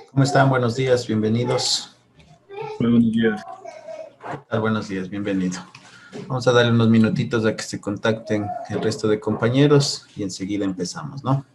¿Cómo están? Buenos días, bienvenidos. Muy buenos días. ¿Qué tal? Buenos días, bienvenido. Vamos a darle unos minutitos a que se contacten el resto de compañeros y enseguida empezamos, ¿no?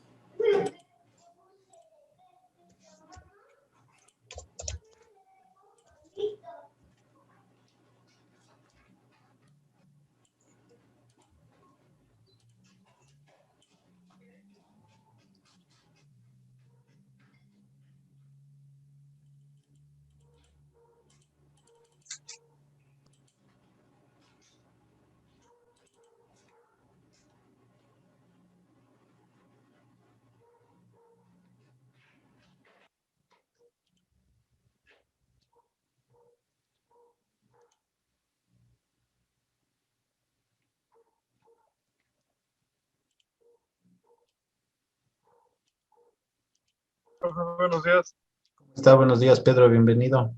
Buenos días. ¿Cómo está? Buenos días, Pedro, bienvenido.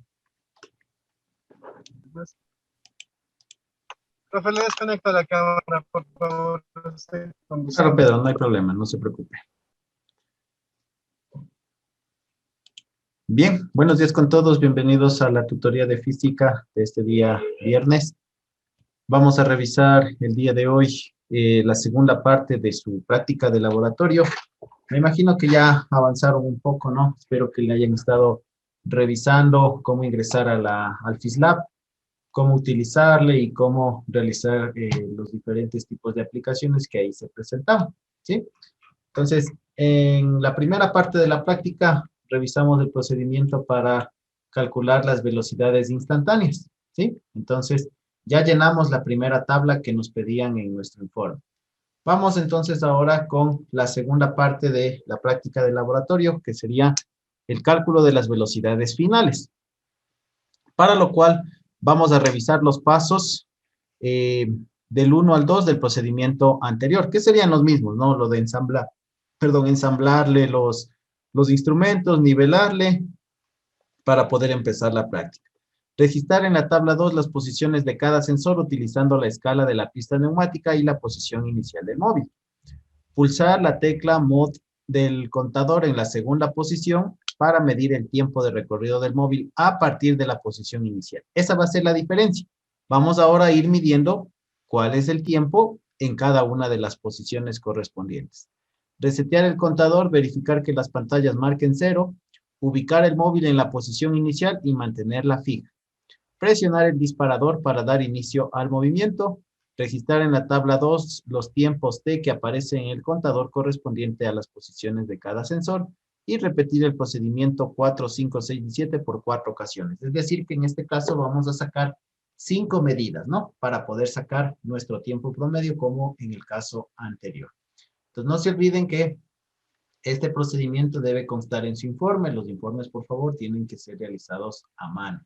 Profe, le desconecto la cámara, por favor. Claro, Pedro, no hay problema, no se preocupe. Bien, buenos días con todos, bienvenidos a la tutoría de física de este día viernes. Vamos a revisar el día de hoy la segunda parte de su práctica de laboratorio. Me imagino que ya avanzaron un poco, ¿no? Espero que le hayan estado revisando cómo ingresar al FISLab, cómo utilizarle y cómo realizar los diferentes tipos de aplicaciones que ahí se presentaban, ¿sí? Entonces, en la primera parte de la práctica, revisamos el procedimiento para calcular las velocidades instantáneas, ¿sí? Entonces, ya llenamos la primera tabla que nos pedían en nuestro informe. Vamos entonces ahora con la segunda parte de la práctica de laboratorio, que sería el cálculo de las velocidades finales. Para lo cual, vamos a revisar los pasos del 1 al 2 del procedimiento anterior, que serían los mismos, ¿no? Lo de ensamblarle los instrumentos, nivelarle, para poder empezar la práctica. Registrar en la tabla 2 las posiciones de cada sensor utilizando la escala de la pista neumática y la posición inicial del móvil. Pulsar la tecla Mod del contador en la segunda posición para medir el tiempo de recorrido del móvil a partir de la posición inicial. Esa va a ser la diferencia. Vamos ahora a ir midiendo cuál es el tiempo en cada una de las posiciones correspondientes. Resetear el contador, verificar que las pantallas marquen 0, ubicar el móvil en la posición inicial y mantenerla fija. Presionar el disparador para dar inicio al movimiento. Registrar en la tabla 2 los tiempos T que aparecen en el contador correspondiente a las posiciones de cada sensor y repetir el procedimiento 4, 5, 6 y 7 por 4 ocasiones. Es decir, que en este caso vamos a sacar 5 medidas, ¿no? Para poder sacar nuestro tiempo promedio como en el caso anterior. Entonces, no se olviden que este procedimiento debe constar en su informe. Los informes, por favor, tienen que ser realizados a mano.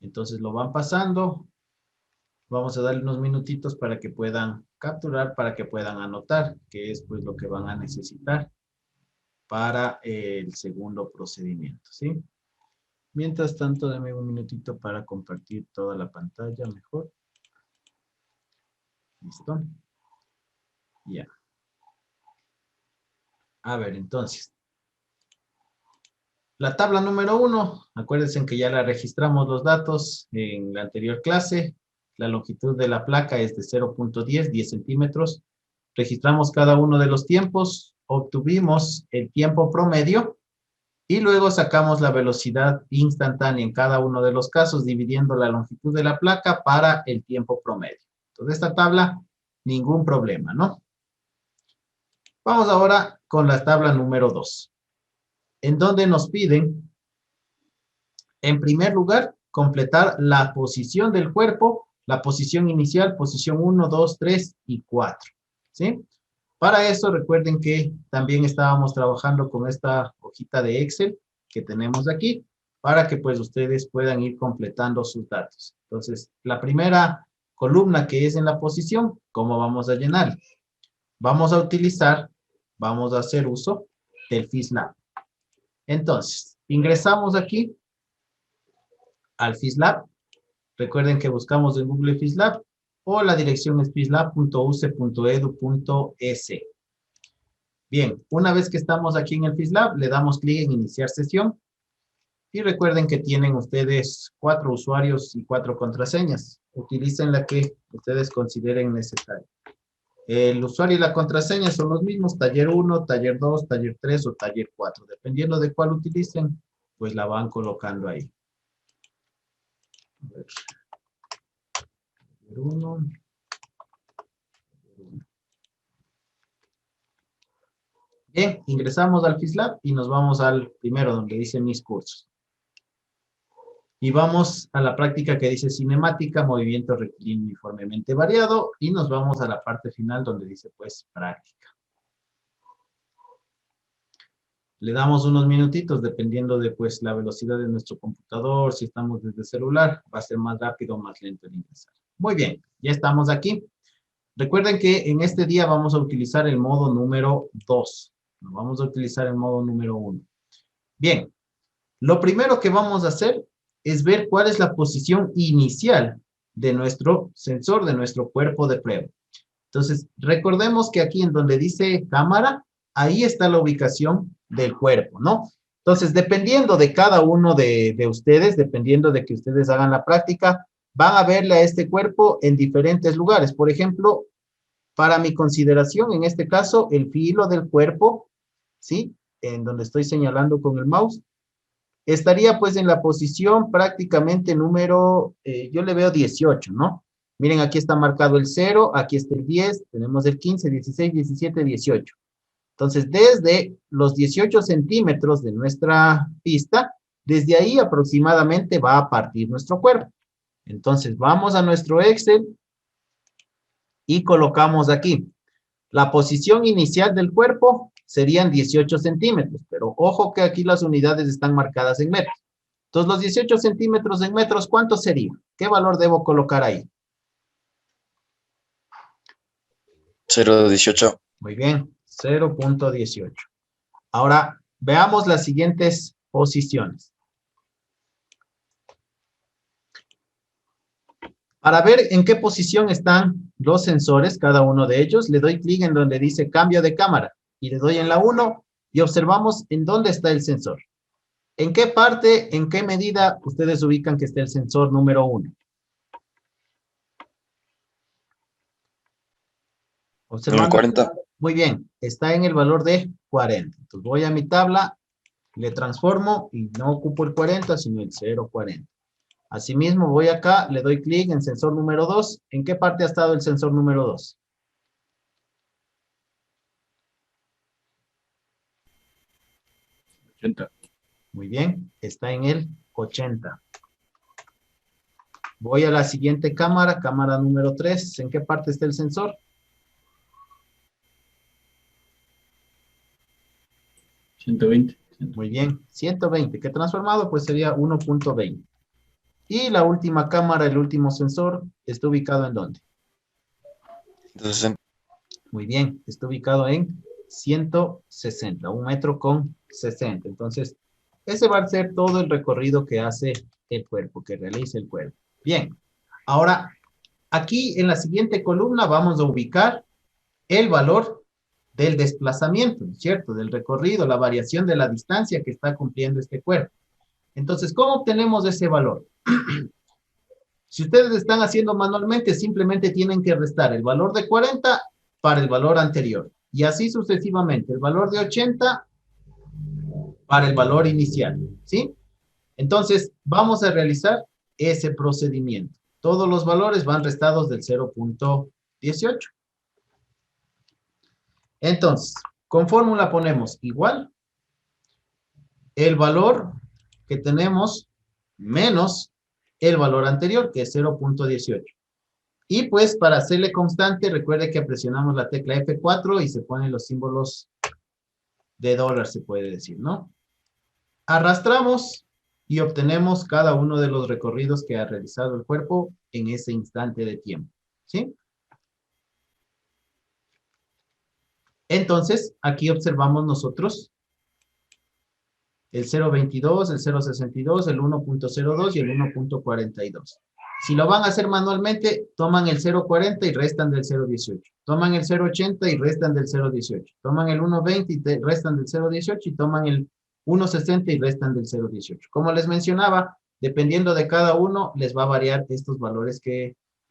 Entonces, lo van pasando. Vamos a darle unos minutitos para que puedan capturar, para que puedan anotar, que es pues lo que van a necesitar para el segundo procedimiento, ¿sí? Mientras tanto, denme un minutito para compartir toda la pantalla mejor. ¿Listo? Ya. A ver, entonces. La tabla número 1, acuérdense que ya la registramos los datos en la anterior clase. La longitud de la placa es de 0.10, 10 centímetros. Registramos cada uno de los tiempos, obtuvimos el tiempo promedio y luego sacamos la velocidad instantánea en cada uno de los casos, dividiendo la longitud de la placa para el tiempo promedio. Entonces, esta tabla, ningún problema, ¿no? Vamos ahora con la tabla número 2. En donde nos piden, en primer lugar, completar la posición del cuerpo, la posición inicial, posición 1, 2, 3 y 4, ¿sí? Para eso, recuerden que también estábamos trabajando con esta hojita de Excel que tenemos aquí, para que pues ustedes puedan ir completando sus datos. Entonces, la primera columna que es en la posición, ¿cómo vamos a llenar? Vamos a utilizar, vamos a hacer uso del FISLab. Entonces, ingresamos aquí al FISLab. Recuerden que buscamos en Google FISLab o la dirección es fislab.uce.edu.es. Bien, una vez que estamos aquí en el FISLab, le damos clic en iniciar sesión. Y recuerden que tienen ustedes 4 usuarios y 4 contraseñas. Utilicen la que ustedes consideren necesaria. El usuario y la contraseña son los mismos, taller 1, taller 2, taller 3 o taller 4. Dependiendo de cuál utilicen, pues la van colocando ahí. A ver. Taller 1. Bien, ingresamos al FISLab y nos vamos al primero donde dice mis cursos. Y vamos a la práctica que dice cinemática, movimiento rectilíneo uniformemente variado, y nos vamos a la parte final donde dice pues práctica. Le damos unos minutitos dependiendo de pues la velocidad de nuestro computador, si estamos desde celular, va a ser más rápido o más lento el ingresar. Muy bien, ya estamos aquí. Recuerden que en este día vamos a utilizar el modo número 2. No vamos a utilizar el modo número 1. Bien, lo primero que vamos a hacer es ver cuál es la posición inicial de nuestro sensor, de nuestro cuerpo de prueba. Entonces, recordemos que aquí en donde dice cámara, ahí está la ubicación del cuerpo, ¿no? Entonces, dependiendo de cada uno de ustedes, dependiendo de que ustedes hagan la práctica, van a verle a este cuerpo en diferentes lugares. Por ejemplo, para mi consideración, en este caso, el filo del cuerpo, ¿sí? En donde estoy señalando con el mouse, estaría pues en la posición prácticamente número, yo le veo 18, ¿no? Miren, aquí está marcado el 0, aquí está el 10, tenemos el 15, 16, 17, 18. Entonces, desde los 18 centímetros de nuestra pista, desde ahí aproximadamente va a partir nuestro cuerpo. Entonces, vamos a nuestro Excel y colocamos aquí. La posición inicial del cuerpo serían 18 centímetros, pero ojo que aquí las unidades están marcadas en metros. Entonces, los 18 centímetros en metros, ¿cuánto sería? ¿Qué valor debo colocar ahí? 0.18. Muy bien, 0.18. Ahora, veamos las siguientes posiciones. Para ver en qué posición están los sensores, cada uno de ellos, le doy clic en donde dice cambio de cámara y le doy en la 1 y observamos en dónde está el sensor. ¿En qué parte, en qué medida ustedes ubican que está el sensor número 1? En el 40. Muy bien, está en el valor de 40. Entonces voy a mi tabla, le transformo y no ocupo el 40, sino el 0.40. Asimismo, voy acá, le doy clic en sensor número 2. ¿En qué parte ha estado el sensor número 2? 80. Muy bien, está en el 80. Voy a la siguiente cámara, cámara número 3. ¿En qué parte está el sensor? 120. Muy bien, 120. ¿Qué transformado? Pues sería 1.20. Y la última cámara, el último sensor, ¿está ubicado en dónde? 160. Muy bien, está ubicado en 160, 1 metro con 60. Entonces, ese va a ser todo el recorrido que hace el cuerpo, que realiza el cuerpo. Bien, ahora, aquí en la siguiente columna vamos a ubicar el valor del desplazamiento, ¿cierto? Del recorrido, la variación de la distancia que está cumpliendo este cuerpo. Entonces, ¿cómo obtenemos ese valor? Si ustedes están haciendo manualmente, simplemente tienen que restar el valor de 40 para el valor anterior. Y así sucesivamente, el valor de 80 para el valor inicial, ¿sí? Entonces, vamos a realizar ese procedimiento. Todos los valores van restados del 0.18. Entonces, con fórmula ponemos igual el valor que tenemos menos el valor anterior, que es 0.18. Y pues para hacerle constante, recuerde que presionamos la tecla F4 y se ponen los símbolos de dólar, se puede decir, ¿no? Arrastramos y obtenemos cada uno de los recorridos que ha realizado el cuerpo en ese instante de tiempo, ¿sí? Entonces, aquí observamos nosotros el 0.22, el 0.62, el 1.02 y el 1.42. Si lo van a hacer manualmente, toman el 0.40 y restan del 0.18. Toman el 0.80 y restan del 0.18. Toman el 1.20 y restan del 0.18 y toman el 1.60 y restan del 0.18. Como les mencionaba, dependiendo de cada uno, les va a variar estos valores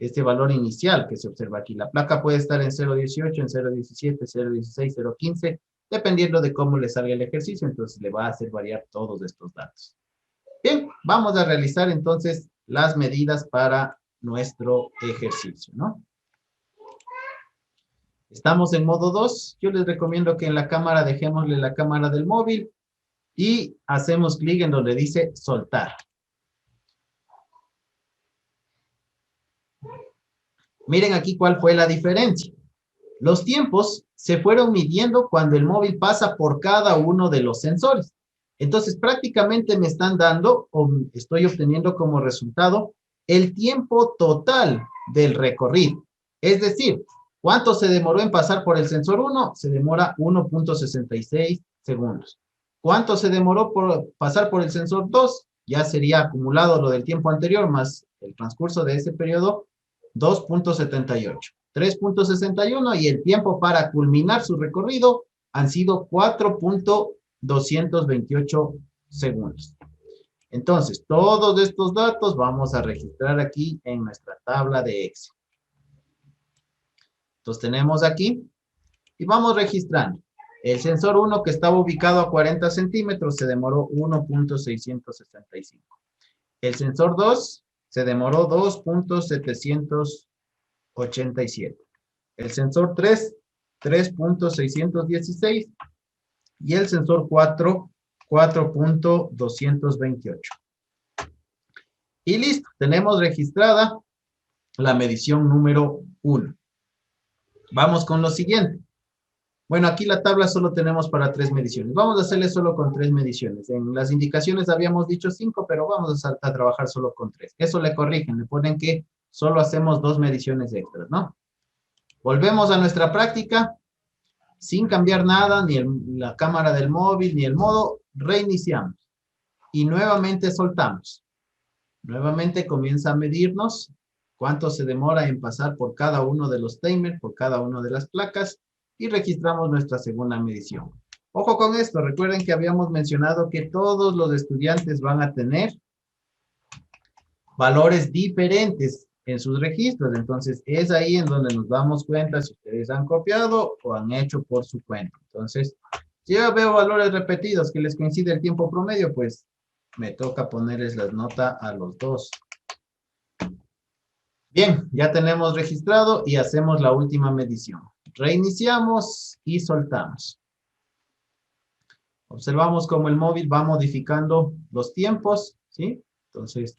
este valor inicial que se observa aquí. La placa puede estar en 0.18, en 0.17, 0.16, 0.15, dependiendo de cómo le salga el ejercicio, entonces le va a hacer variar todos estos datos. Bien, vamos a realizar entonces las medidas para nuestro ejercicio, ¿no? Estamos en modo 2. Yo les recomiendo que en la cámara dejémosle la cámara del móvil y hacemos clic en donde dice soltar. Miren aquí cuál fue la diferencia. Los tiempos se fueron midiendo cuando el móvil pasa por cada uno de los sensores. Entonces, prácticamente me están dando, o estoy obteniendo como resultado, el tiempo total del recorrido. Es decir, ¿cuánto se demoró en pasar por el sensor 1? Se demora 1.66 segundos. ¿Cuánto se demoró por pasar por el sensor 2? Ya sería acumulado lo del tiempo anterior más el transcurso de ese periodo, 2.78. 3.61 y el tiempo para culminar su recorrido han sido 4.228 segundos. Entonces, todos estos datos vamos a registrar aquí en nuestra tabla de Excel. Entonces, tenemos aquí y vamos registrando. El sensor 1 que estaba ubicado a 40 centímetros se demoró 1.665. El sensor 2 se demoró 2.787. El sensor 3, 3.616. Y el sensor 4, 4.228. Y listo, tenemos registrada la medición número 1. Vamos con lo siguiente. Bueno, aquí la tabla solo tenemos para 3 mediciones. Vamos a hacerle solo con 3 mediciones. En las indicaciones habíamos dicho 5, pero vamos a trabajar solo con 3. Eso le corrigen, le ponen que solo hacemos 2 mediciones extras, ¿no? Volvemos a nuestra práctica. Sin cambiar nada, ni la cámara del móvil, ni el modo, reiniciamos. Y nuevamente soltamos. Nuevamente comienza a medirnos cuánto se demora en pasar por cada uno de los timers, por cada una de las placas, y registramos nuestra segunda medición. Ojo con esto, recuerden que habíamos mencionado que todos los estudiantes van a tener valores diferentes en sus registros, entonces es ahí en donde nos damos cuenta si ustedes han copiado o han hecho por su cuenta. Entonces, si yo veo valores repetidos que les coincide el tiempo promedio, pues me toca ponerles la nota a los dos. Bien, ya tenemos registrado y hacemos la última medición. Reiniciamos y soltamos. Observamos cómo el móvil va modificando los tiempos, ¿sí? Entonces,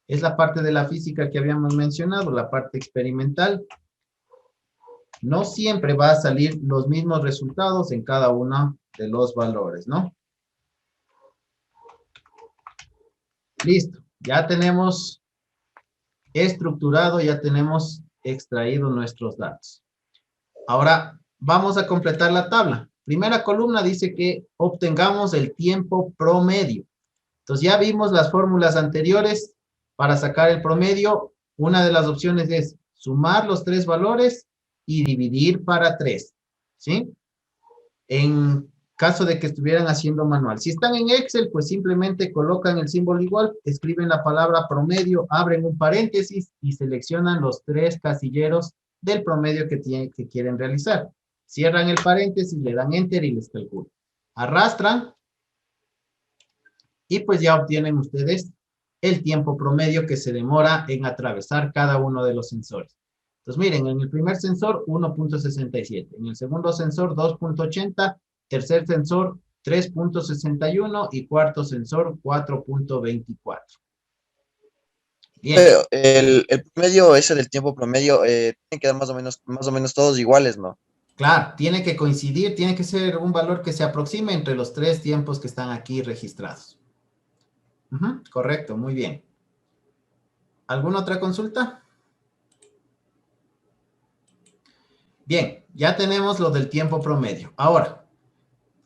es la parte de la física que habíamos mencionado, la parte experimental. No siempre va a salir los mismos resultados en cada uno de los valores, ¿no? Listo, ya tenemos estructurado, ya tenemos extraído nuestros datos. Ahora, vamos a completar la tabla. Primera columna dice que obtengamos el tiempo promedio. Entonces, ya vimos las fórmulas anteriores. Para sacar el promedio, una de las opciones es sumar los 3 valores y dividir para 3, ¿sí? En caso de que estuvieran haciendo manual. Si están en Excel, pues simplemente colocan el símbolo igual, escriben la palabra promedio, abren un paréntesis y seleccionan los 3 casilleros del promedio que quieren realizar. Cierran el paréntesis, le dan Enter y les calculan. Arrastran y pues ya obtienen ustedes el tiempo promedio que se demora en atravesar cada uno de los sensores. Entonces, miren, en el primer sensor, 1.67. En el segundo sensor, 2.80. Tercer sensor, 3.61. Y cuarto sensor, 4.24. Bien. El promedio ese del tiempo promedio tiene que dar más o menos todos iguales, ¿no? Claro, tiene que coincidir, tiene que ser un valor que se aproxime entre los 3 tiempos que están aquí registrados. Correcto, muy bien. ¿Alguna otra consulta? Bien, ya tenemos lo del tiempo promedio. Ahora,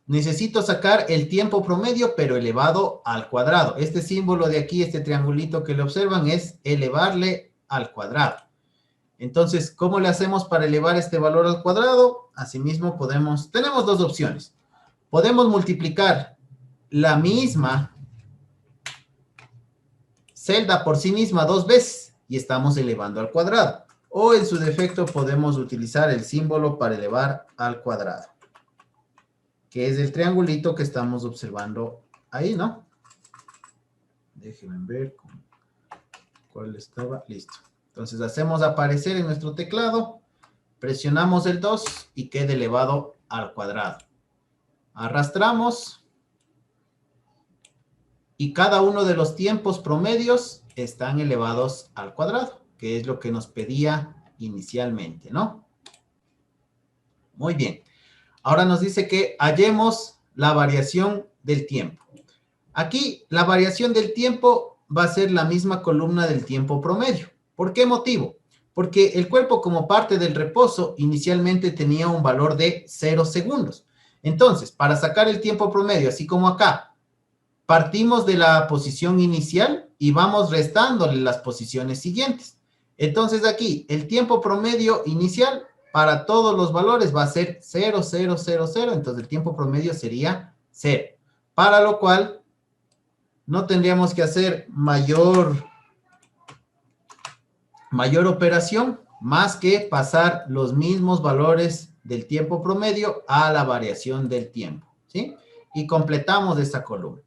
necesito sacar el tiempo promedio, pero elevado al cuadrado. Este símbolo de aquí, este triangulito que le observan, es elevarle al cuadrado. Entonces, ¿cómo le hacemos para elevar este valor al cuadrado? Asimismo, tenemos dos opciones. Podemos multiplicar la misma celda por sí misma 2 veces y estamos elevando al cuadrado. O en su defecto podemos utilizar el símbolo para elevar al cuadrado, que es el triangulito que estamos observando ahí, ¿no? Déjenme ver cuál estaba. Listo. Entonces hacemos aparecer en nuestro teclado, presionamos el 2 y queda elevado al cuadrado. Arrastramos y cada uno de los tiempos promedios están elevados al cuadrado, que es lo que nos pedía inicialmente, ¿no? Muy bien. Ahora nos dice que hallemos la variación del tiempo. Aquí la variación del tiempo va a ser la misma columna del tiempo promedio. ¿Por qué motivo? Porque el cuerpo, como parte del reposo, inicialmente tenía un valor de 0 segundos. Entonces, para sacar el tiempo promedio, así como acá, partimos de la posición inicial y vamos restándole las posiciones siguientes. Entonces aquí, el tiempo promedio inicial para todos los valores va a ser 0, 0, 0, 0. Entonces el tiempo promedio sería 0. Para lo cual no tendríamos que hacer mayor operación más que pasar los mismos valores del tiempo promedio a la variación del tiempo, ¿sí? Y completamos esta columna.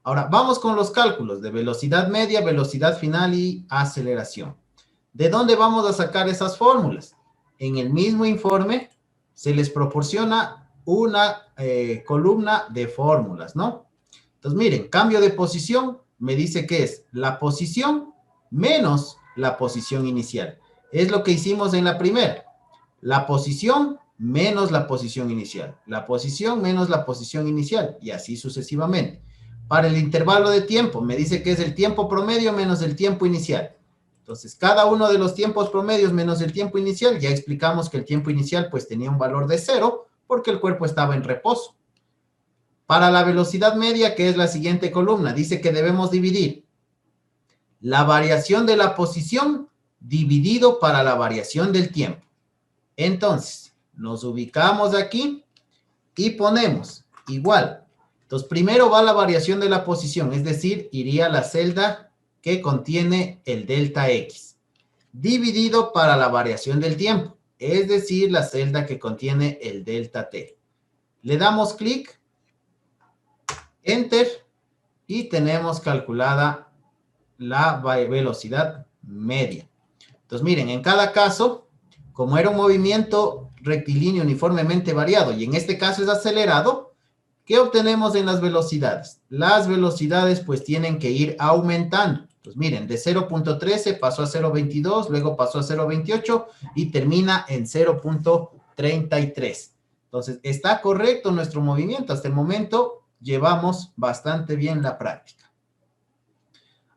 Ahora, vamos con los cálculos de velocidad media, velocidad final y aceleración. ¿De dónde vamos a sacar esas fórmulas? En el mismo informe se les proporciona una columna de fórmulas, ¿no? Entonces, miren, cambio de posición me dice que es la posición menos la posición inicial. Es lo que hicimos en la primera. La posición menos la posición inicial. La posición menos la posición inicial. Y así sucesivamente. Para el intervalo de tiempo, me dice que es el tiempo promedio menos el tiempo inicial. Entonces, cada uno de los tiempos promedios menos el tiempo inicial, ya explicamos que el tiempo inicial pues tenía un valor de 0 porque el cuerpo estaba en reposo. Para la velocidad media, que es la siguiente columna, dice que debemos dividir la variación de la posición dividido para la variación del tiempo. Entonces, nos ubicamos aquí y ponemos igual. Entonces, primero va la variación de la posición, es decir, iría a la celda que contiene el delta X, dividido para la variación del tiempo, es decir, la celda que contiene el delta T. Le damos clic, Enter, y tenemos calculada la velocidad media. Entonces, miren, en cada caso, como era un movimiento rectilíneo uniformemente variado, y en este caso es acelerado, ¿qué obtenemos en las velocidades? Las velocidades pues tienen que ir aumentando. Pues miren, de 0.13 pasó a 0.22, luego pasó a 0.28 y termina en 0.33. Entonces, está correcto nuestro movimiento. Hasta el momento llevamos bastante bien la práctica.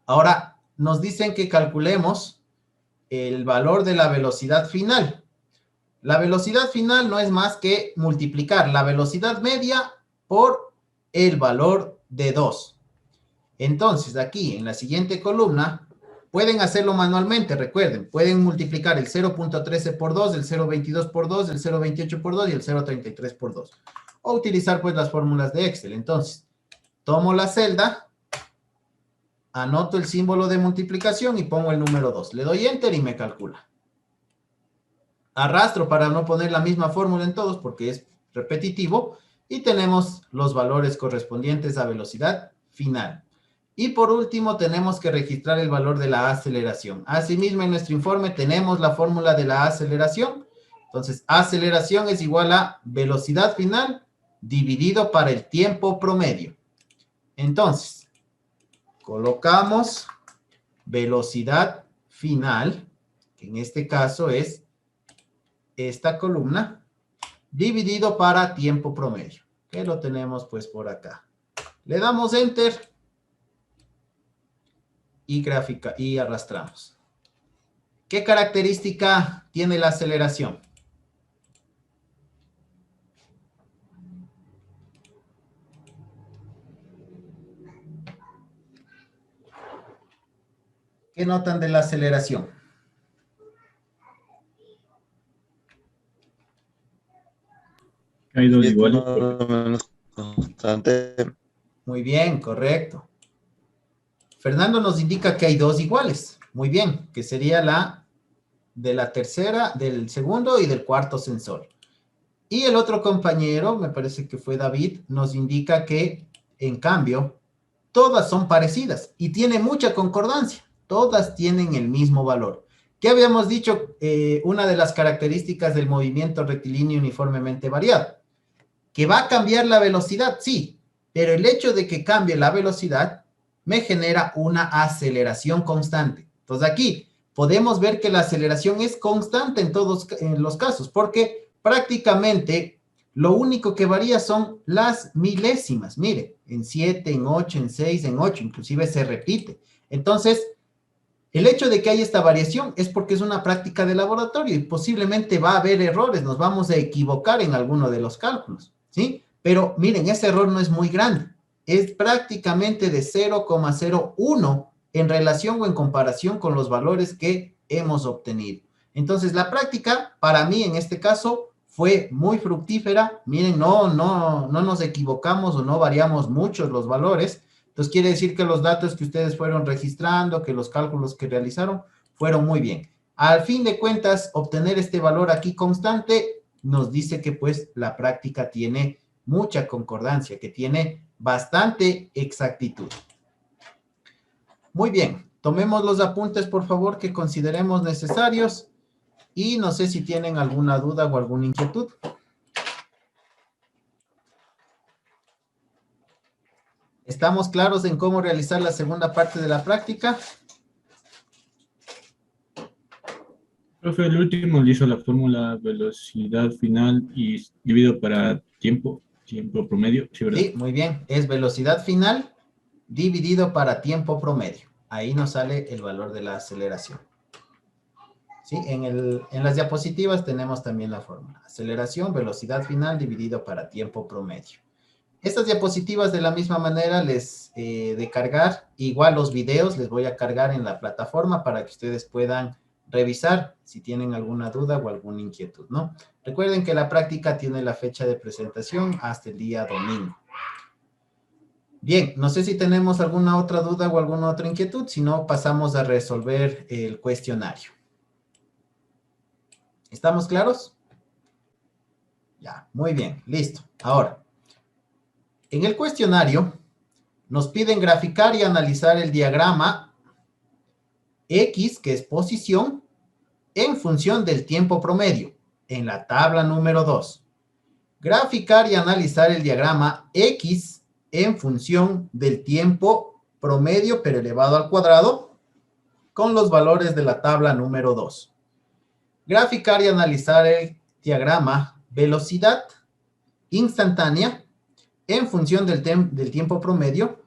Ahora, nos dicen que calculemos el valor de la velocidad final. La velocidad final no es más que multiplicar la velocidad media por el valor de 2. Entonces, aquí en la siguiente columna, pueden hacerlo manualmente, recuerden, pueden multiplicar el 0.13 por 2, el 0.22 por 2, el 0.28 por 2 y el 0.33 por 2. O utilizar pues las fórmulas de Excel. Entonces, tomo la celda, anoto el símbolo de multiplicación y pongo el número 2. Le doy Enter y me calcula. Arrastro para no poner la misma fórmula en todos porque es repetitivo y tenemos los valores correspondientes a velocidad final. Y por último tenemos que registrar el valor de la aceleración. Asimismo en nuestro informe tenemos la fórmula de la aceleración. Entonces aceleración es igual a velocidad final dividido para el tiempo promedio. Entonces colocamos velocidad final, que en este caso es esta columna, dividido para tiempo promedio, que lo tenemos pues por acá. Le damos Enter y arrastramos. ¿Qué característica tiene la aceleración? ¿Qué notan de la aceleración? Hay dos Y es iguales. más o menos constante. Muy bien, correcto. Fernando nos indica que hay dos iguales. Muy bien, que sería la de la tercera, del segundo y del cuarto sensor. Y el otro compañero, me parece que fue David, nos indica que, en cambio, todas son parecidas y tiene mucha concordancia. Todas tienen el mismo valor. ¿Qué habíamos dicho? Una de las características del movimiento rectilíneo uniformemente variado. ¿Que va a cambiar la velocidad? Sí, pero el hecho de que cambie la velocidad me genera una aceleración constante. Entonces aquí podemos ver que la aceleración es constante en todos los casos, porque prácticamente lo único que varía son las milésimas. Mire, en 7, en 8, en 6, en 8, inclusive se repite. Entonces, el hecho de que haya esta variación es porque es una práctica de laboratorio y posiblemente va a haber errores, nos vamos a equivocar en alguno de los cálculos, ¿sí? Pero miren, ese error no es muy grande, es prácticamente de 0,01 en relación o en comparación con los valores que hemos obtenido. Entonces, la práctica para mí en este caso fue muy fructífera. Miren, no nos equivocamos o no variamos mucho los valores. Entonces quiere decir que los datos que ustedes fueron registrando, que los cálculos que realizaron fueron muy bien. Al fin de cuentas, obtener este valor aquí constante nos dice que pues la práctica tiene mucha concordancia, que tiene bastante exactitud. Muy bien, tomemos los apuntes por favor que consideremos necesarios y no sé si tienen alguna duda o alguna inquietud. ¿Estamos claros en cómo realizar la segunda parte de la práctica? Profe, el último le hizo la fórmula velocidad final y dividido para tiempo promedio, ¿sí, verdad? Sí, muy bien. Es velocidad final dividido para tiempo promedio. Ahí nos sale el valor de la aceleración. ¿Sí? En las diapositivas tenemos también la fórmula. Aceleración, velocidad final dividido para tiempo promedio. Estas diapositivas de la misma manera les de cargar, igual los videos les voy a cargar en la plataforma para que ustedes puedan revisar si tienen alguna duda o alguna inquietud, ¿no? Recuerden que la práctica tiene la fecha de presentación hasta el día domingo. Bien, no sé si tenemos alguna otra duda o alguna otra inquietud, si no pasamos a resolver el cuestionario. ¿Estamos claros? Ya, muy bien, listo. Ahora, en el cuestionario nos piden graficar y analizar el diagrama X, que es posición, en función del tiempo promedio, en la tabla número 2. Graficar y analizar el diagrama X en función del tiempo promedio, pero elevado al cuadrado, con los valores de la tabla número 2. Graficar y analizar el diagrama velocidad instantánea en función del tiempo promedio,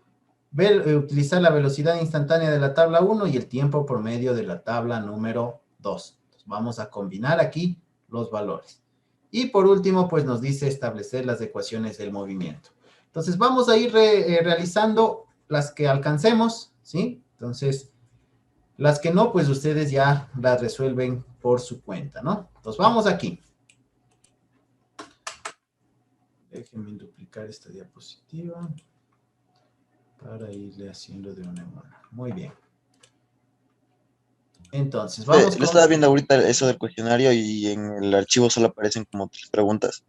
utilizar la velocidad instantánea de la tabla 1 y el tiempo promedio de la tabla número 2. Entonces, vamos a combinar aquí los valores. Y por último, pues nos dice establecer las ecuaciones del movimiento. Entonces, vamos a ir realizando las que alcancemos, ¿sí? Entonces, las que no, pues ustedes ya las resuelven por su cuenta, ¿no? Entonces, vamos aquí. Déjenme duplicar esta diapositiva para irle haciendo de una en una. Muy bien. Entonces, vamos Le estaba con... viendo ahorita eso del cuestionario y en el archivo solo aparecen como 3 preguntas.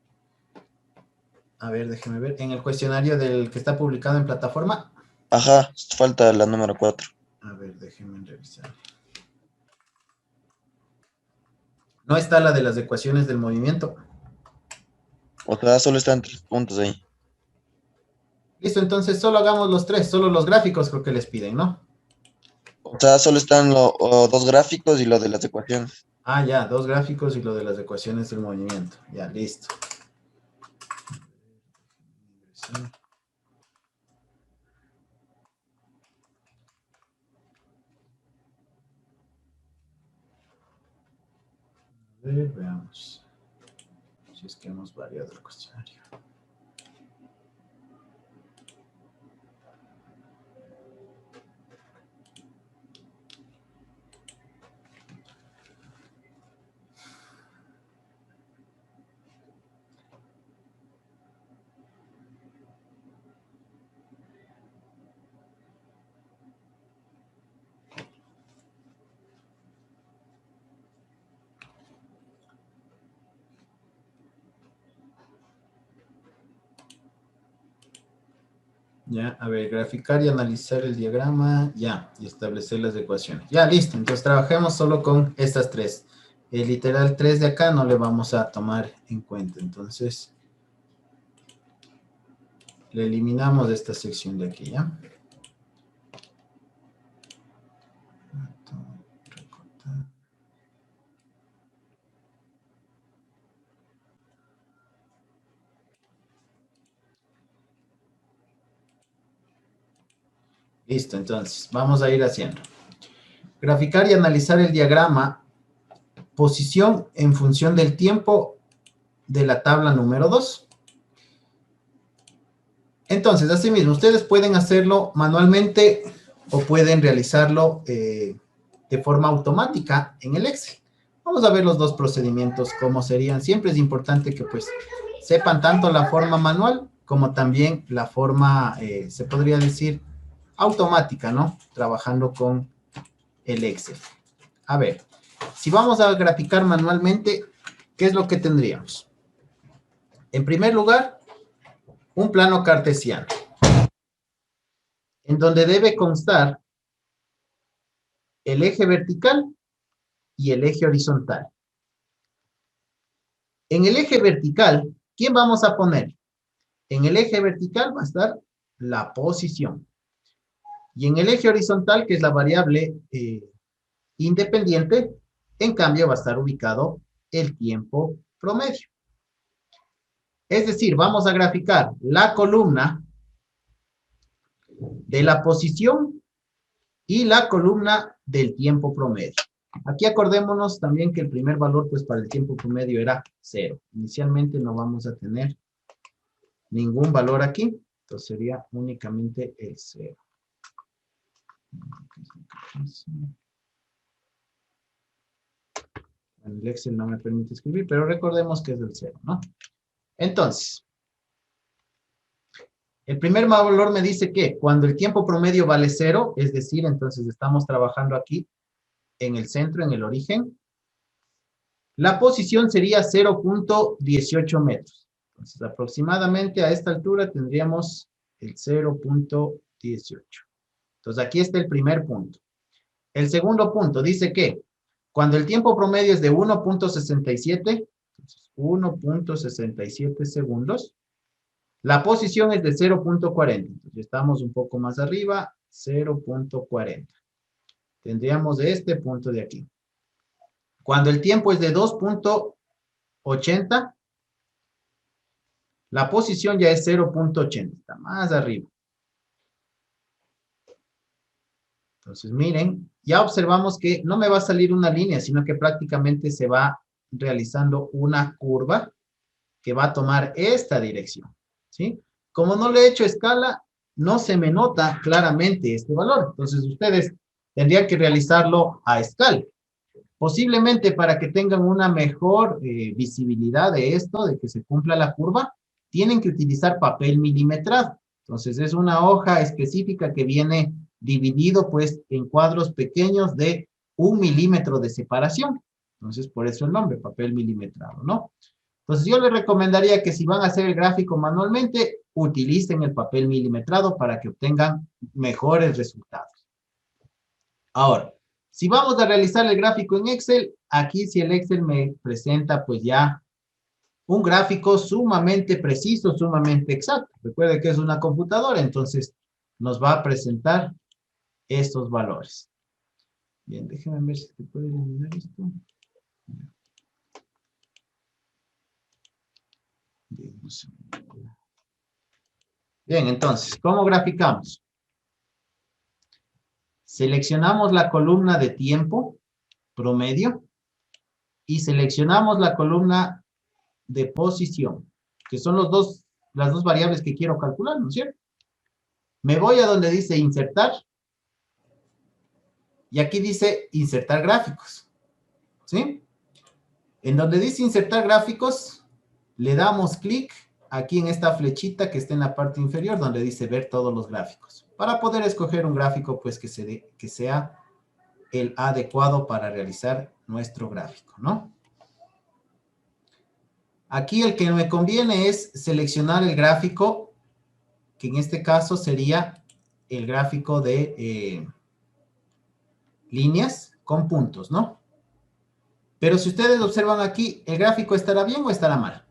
A ver, déjenme ver. En el cuestionario del que está publicado en plataforma. Ajá, falta la número 4. A ver, déjenme revisar. No está la de las ecuaciones del movimiento. O sea, solo están 3 puntos ahí. Listo, entonces solo hagamos los tres, solo los gráficos creo que les piden, ¿no? O sea, solo están los 2 gráficos y lo de las ecuaciones. Ah, ya, dos gráficos y lo de las ecuaciones del movimiento. Ya, listo. A ver, veamos. Si es que hemos variado el cuestionario. Ya, a ver, graficar y analizar el diagrama, ya, y establecer las ecuaciones. Ya, listo, entonces trabajemos solo con estas tres. El literal 3 de acá no le vamos a tomar en cuenta, entonces le eliminamos de esta sección de aquí, ¿ya? Listo, entonces, vamos a ir haciendo. Graficar y analizar el diagrama, posición en función del tiempo de la tabla número 2. Entonces, asimismo, ustedes pueden hacerlo manualmente o pueden realizarlo de forma automática en el Excel. Vamos a ver los dos procedimientos, cómo serían. Siempre es importante que pues sepan tanto la forma manual como también la forma, se podría decir, automática, ¿no? Trabajando con el Excel. A ver, si vamos a graficar manualmente, ¿qué es lo que tendríamos? En primer lugar, un plano cartesiano, en donde debe constar el eje vertical y el eje horizontal. En el eje vertical, ¿quién vamos a poner? En el eje vertical va a estar la posición. Y en el eje horizontal, que es la variable independiente, en cambio va a estar ubicado el tiempo promedio. Es decir, vamos a graficar la columna de la posición y la columna del tiempo promedio. Aquí acordémonos también que el primer valor pues para el tiempo promedio era 0. Inicialmente no vamos a tener ningún valor aquí, entonces sería únicamente el 0. El Excel no me permite escribir, pero recordemos que es el 0, ¿no? Entonces, el primer valor me dice que cuando el tiempo promedio vale 0, es decir, entonces estamos trabajando aquí en el centro, en el origen, la posición sería 0.18 metros. Entonces, aproximadamente a esta altura tendríamos el 0.18. Entonces, aquí está el primer punto. El segundo punto dice que cuando el tiempo promedio es de 1.67, 1.67 segundos, la posición es de 0.40. Entonces, estamos un poco más arriba, 0.40. Tendríamos este punto de aquí. Cuando el tiempo es de 2.80, la posición ya es 0.80, está más arriba. Entonces, miren, ya observamos que no me va a salir una línea, sino que prácticamente se va realizando una curva que va a tomar esta dirección, ¿sí? Como no le he hecho escala, no se me nota claramente este valor. Entonces, ustedes tendrían que realizarlo a escala. Posiblemente para que tengan una mejor visibilidad de esto, de que se cumpla la curva, tienen que utilizar papel milimetrado. Entonces, es una hoja específica que viene dividido, pues, en cuadros pequeños de 1 milímetro de separación. Entonces, por eso el nombre, papel milimetrado, ¿no? Entonces, yo les recomendaría que si van a hacer el gráfico manualmente, utilicen el papel milimetrado para que obtengan mejores resultados. Ahora, si vamos a realizar el gráfico en Excel, aquí si el Excel me presenta pues ya un gráfico sumamente preciso, sumamente exacto. Recuerde que es una computadora, entonces nos va a presentar estos valores. Bien, déjenme ver si se puede eliminar esto. Bien, entonces, ¿cómo graficamos? Seleccionamos la columna de tiempo promedio y seleccionamos la columna de posición, que son las dos variables que quiero calcular, ¿no es cierto? Me voy a donde dice insertar y aquí dice insertar gráficos, ¿sí? En donde dice insertar gráficos, le damos clic aquí en esta flechita que está en la parte inferior donde dice ver todos los gráficos, para poder escoger un gráfico pues que sea el adecuado para realizar nuestro gráfico, ¿no? Aquí el que me conviene es seleccionar el gráfico que en este caso sería el gráfico de líneas con puntos, ¿no? Pero si ustedes observan aquí, ¿el gráfico estará bien o estará mal?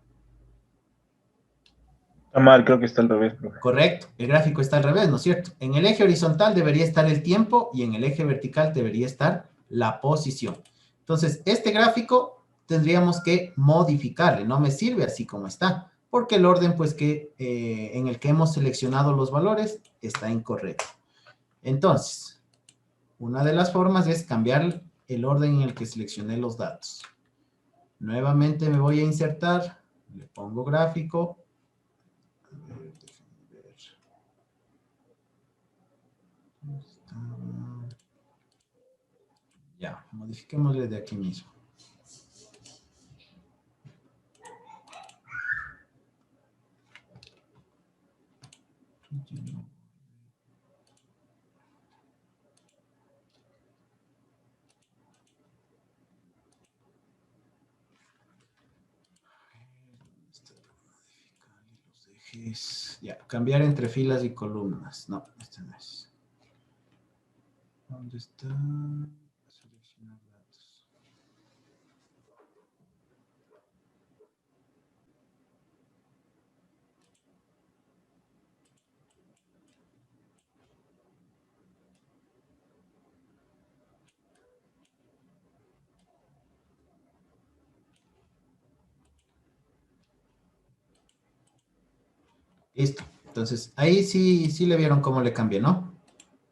Está mal, creo que está al revés, profe. Correcto, el gráfico está al revés, ¿no es cierto? En el eje horizontal debería estar el tiempo y en el eje vertical debería estar la posición. Entonces, este gráfico tendríamos que modificarle, no me sirve así como está, porque el orden pues que en el que hemos seleccionado los valores está incorrecto. Entonces, una de las formas es cambiar el orden en el que seleccioné los datos. Nuevamente me voy a insertar, le pongo gráfico. A ver, déjenme ver. Ya, modifiquémosle de aquí mismo. Ya, cambiar entre filas y columnas. No, este no es. ¿Dónde está? Seleccionar datos. Listo. Entonces, ahí sí le vieron cómo le cambié, ¿no?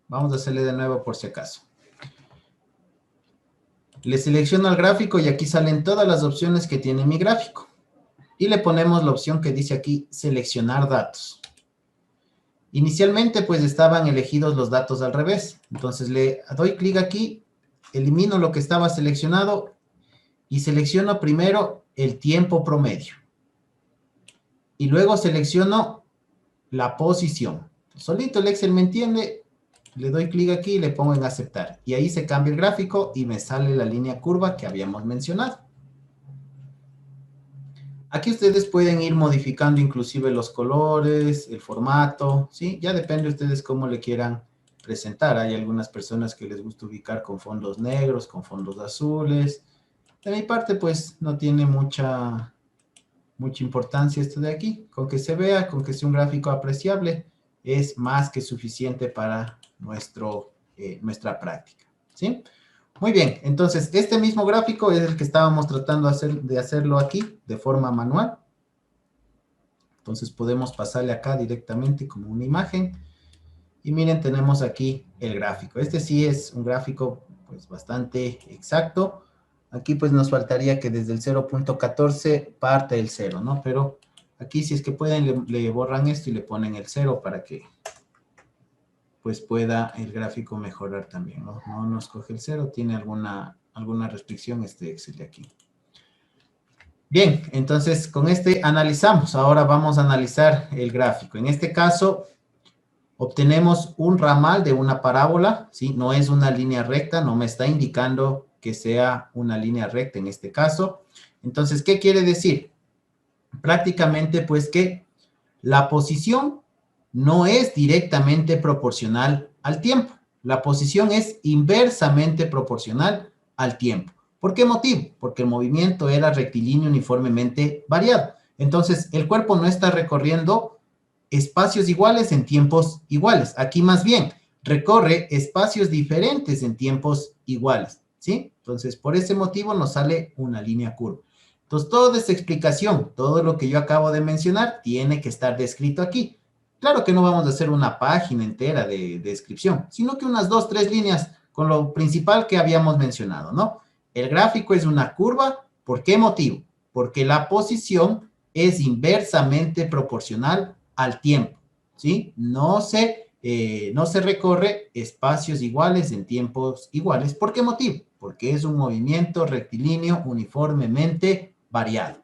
Vamos a hacerle de nuevo por si acaso. Le selecciono el gráfico y aquí salen todas las opciones que tiene mi gráfico. Y le ponemos la opción que dice aquí, seleccionar datos. Inicialmente, pues, estaban elegidos los datos al revés. Entonces, le doy clic aquí, elimino lo que estaba seleccionado y selecciono primero el tiempo promedio. Y luego selecciono la posición. Solito el Excel me entiende, le doy clic aquí y le pongo en aceptar. Y ahí se cambia el gráfico y me sale la línea curva que habíamos mencionado. Aquí ustedes pueden ir modificando inclusive los colores, el formato, ¿sí? Ya depende de ustedes cómo le quieran presentar. Hay algunas personas que les gusta ubicar con fondos negros, con fondos azules. De mi parte, pues, no tiene mucha importancia esto de aquí. Con que se vea, con que sea un gráfico apreciable, es más que suficiente para nuestra práctica, ¿sí? Muy bien, entonces este mismo gráfico es el que estábamos tratando de hacerlo aquí de forma manual. Entonces podemos pasarle acá directamente como una imagen. Y miren, tenemos aquí el gráfico. Este sí es un gráfico pues bastante exacto. Aquí pues nos faltaría que desde el 0.14 parte el 0, ¿no? Pero aquí si es que pueden le borran esto y le ponen el 0 para que pues pueda el gráfico mejorar también, ¿no? No nos coge el 0, tiene alguna restricción este Excel de aquí. Bien, entonces con este analizamos. Ahora vamos a analizar el gráfico. En este caso, obtenemos un ramal de una parábola, ¿sí? No es una línea recta, no me está indicando que sea una línea recta en este caso. Entonces, ¿qué quiere decir? Prácticamente, pues, que la posición no es directamente proporcional al tiempo. La posición es inversamente proporcional al tiempo. ¿Por qué motivo? Porque el movimiento era rectilíneo uniformemente variado. Entonces, el cuerpo no está recorriendo espacios iguales en tiempos iguales. Aquí más bien, recorre espacios diferentes en tiempos iguales, ¿sí? Entonces, por ese motivo nos sale una línea curva. Entonces, toda esta explicación, todo lo que yo acabo de mencionar, tiene que estar descrito aquí. Claro que no vamos a hacer una página entera de descripción, sino que unas 2, 3 líneas con lo principal que habíamos mencionado, ¿no? El gráfico es una curva. ¿Por qué motivo? Porque la posición es inversamente proporcional al tiempo, ¿sí? No se recorre espacios iguales en tiempos iguales. ¿Por qué motivo? Porque es un movimiento rectilíneo uniformemente variado.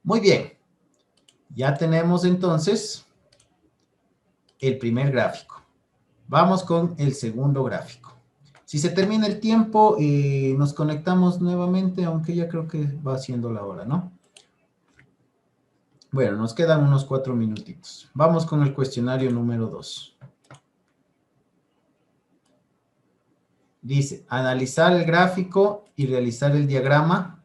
Muy bien. Ya tenemos entonces el primer gráfico. Vamos con el segundo gráfico. Si se termina el tiempo, nos conectamos nuevamente, aunque ya creo que va siendo la hora, ¿no? Bueno, nos quedan unos 4 minutitos. Vamos con el cuestionario número 2. Dice, analizar el gráfico y realizar el diagrama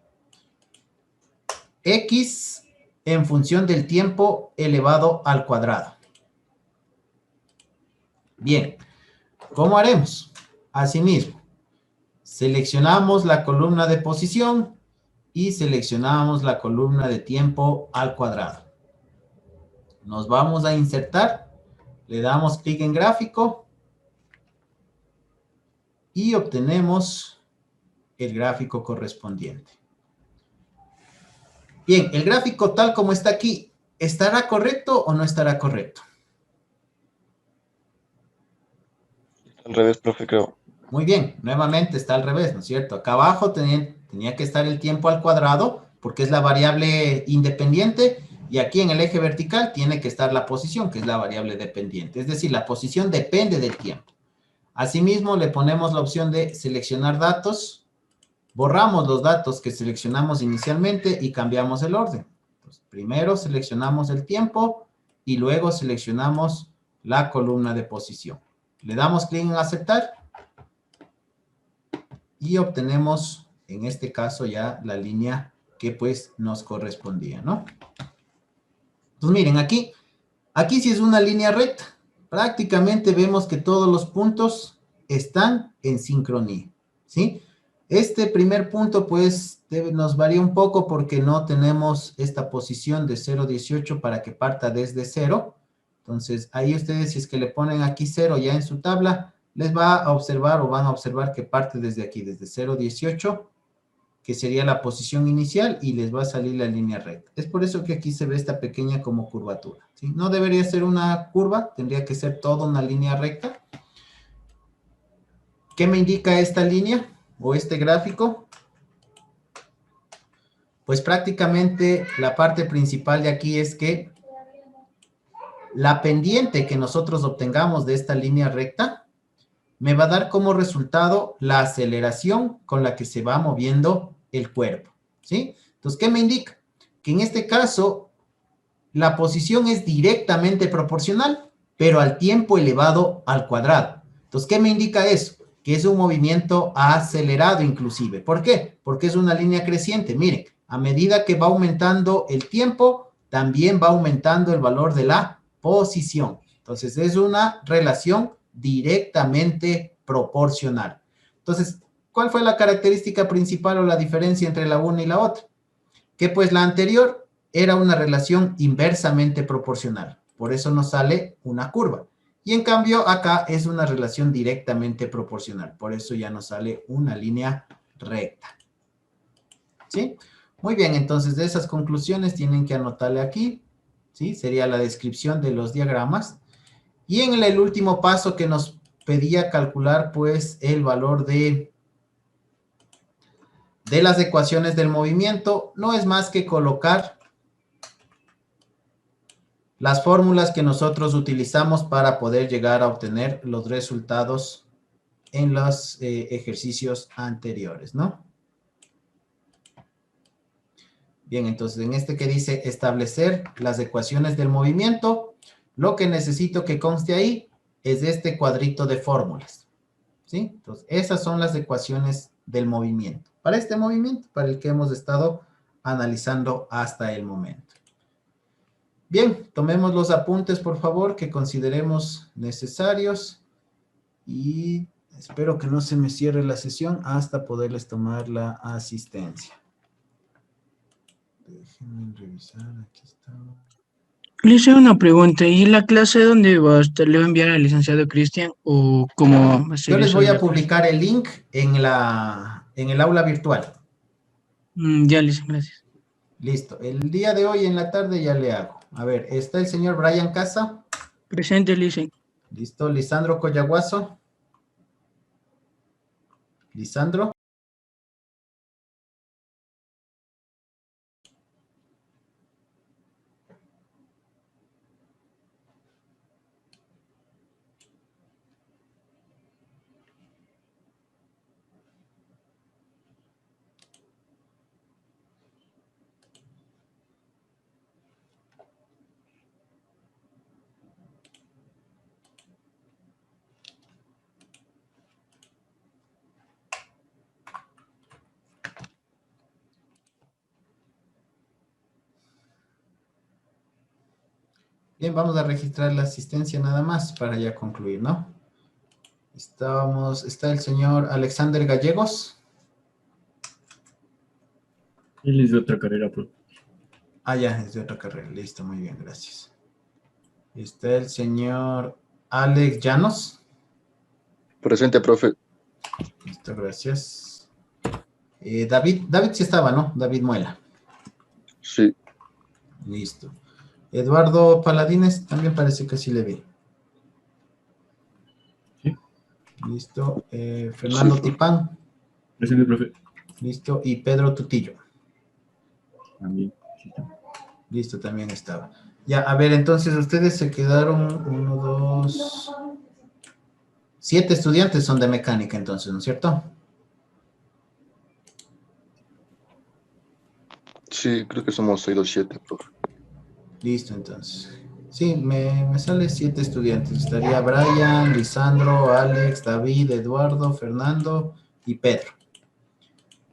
X en función del tiempo elevado al cuadrado. Bien, ¿cómo haremos? Asimismo, seleccionamos la columna de posición y seleccionamos la columna de tiempo al cuadrado. Nos vamos a insertar, le damos clic en gráfico y obtenemos el gráfico correspondiente. Bien, el gráfico tal como está aquí, ¿estará correcto o no estará correcto? Al revés, profe, creo. Muy bien, nuevamente está al revés, ¿no es cierto? Acá abajo tenía que estar el tiempo al cuadrado porque es la variable independiente y aquí en el eje vertical tiene que estar la posición, que es la variable dependiente. Es decir, la posición depende del tiempo. Asimismo, le ponemos la opción de seleccionar datos, borramos los datos que seleccionamos inicialmente y cambiamos el orden. Entonces, primero seleccionamos el tiempo y luego seleccionamos la columna de posición. Le damos clic en aceptar y obtenemos, en este caso, ya la línea que pues nos correspondía, ¿no? Entonces, miren, aquí sí es una línea recta. Prácticamente vemos que todos los puntos están en sincronía, ¿sí? Este primer punto, pues, nos varía un poco porque no tenemos esta posición de 0,18 para que parta desde 0. Entonces, ahí ustedes, si es que le ponen aquí 0 ya en su tabla, les va a observar o van a observar que parte desde aquí, desde 0,18, que sería la posición inicial, y les va a salir la línea recta. Es por eso que aquí se ve esta pequeña como curvatura, ¿sí? No debería ser una curva, tendría que ser toda una línea recta. ¿Qué me indica esta línea o este gráfico? Pues prácticamente la parte principal de aquí es que la pendiente que nosotros obtengamos de esta línea recta me va a dar como resultado la aceleración con la que se va moviendo el cuerpo, ¿sí? Entonces, ¿qué me indica? Que en este caso, la posición es directamente proporcional, pero al tiempo elevado al cuadrado. Entonces, ¿qué me indica eso? Que es un movimiento acelerado inclusive. ¿Por qué? Porque es una línea creciente. Miren, a medida que va aumentando el tiempo, también va aumentando el valor de la posición. Entonces, es una relación directamente proporcional. Entonces, ¿cuál fue la característica principal o la diferencia entre la una y la otra? Que pues la anterior era una relación inversamente proporcional. Por eso nos sale una curva. Y en cambio acá es una relación directamente proporcional. Por eso ya nos sale una línea recta. ¿Sí? Muy bien, entonces de esas conclusiones tienen que anotarle aquí. ¿Sí? Sería la descripción de los diagramas. Y en el último paso que nos pedía calcular pues el valor de las ecuaciones del movimiento, no es más que colocar las fórmulas que nosotros utilizamos para poder llegar a obtener los resultados en los ejercicios anteriores, ¿no? Bien, entonces en este que dice establecer las ecuaciones del movimiento, lo que necesito que conste ahí es este cuadrito de fórmulas, ¿sí? Entonces, esas son las ecuaciones del movimiento. Para este movimiento, para el que hemos estado analizando hasta el momento. Bien, tomemos los apuntes, por favor, que consideremos necesarios y espero que no se me cierre la sesión hasta poderles tomar la asistencia. Déjenme revisar, aquí está. Le hice una pregunta, ¿y la clase dónde va a estar? ¿Le va a enviar al licenciado Cristian o cómo va a ser Yo les eso voy de a la clase? publicar el link en el aula virtual. Ya, licenciado, gracias. Listo, el día de hoy en la tarde ya le hago. A ver, está el señor Brian Casa. Presente, licenciado. Listo, Lisandro Coyaguazo. Lisandro. Bien, vamos a registrar la asistencia nada más para ya concluir, ¿no? Está el señor Alexander Gallegos. Él es de otra carrera, profe. Ah, ya, es de otra carrera. Listo, muy bien, gracias. Está el señor Alex Llanos. Presente, profe. Listo, gracias. David sí estaba, ¿no? David Muela. Sí. Listo. Eduardo Paladines, también parece que sí le vi. Sí. Listo. Fernando Sí, profe. Tipán. Presente, profe. Listo. Y Pedro Tutillo. También. Sí, está. Listo, también estaba. Ya, a ver, entonces ustedes se quedaron 1, 2, 7 estudiantes son de mecánica, entonces, ¿no es cierto? Sí, creo que somos 6 o 7, profe. Listo, entonces. Sí, me sale 7 estudiantes. Estaría Brian, Lisandro, Alex, David, Eduardo, Fernando y Pedro.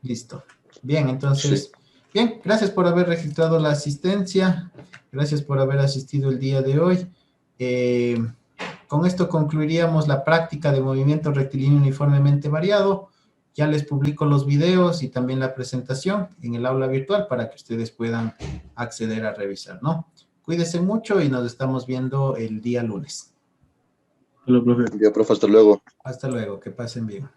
Listo. Bien, entonces, bien, gracias por haber registrado la asistencia. Gracias por haber asistido el día de hoy. Con esto concluiríamos la práctica de movimiento rectilíneo uniformemente variado. Ya les publico los videos y también la presentación en el aula virtual para que ustedes puedan acceder a revisar, ¿no? Cuídense mucho y nos estamos viendo el día lunes. Hola, profe. Ya, profe, hasta luego. Hasta luego, que pasen bien.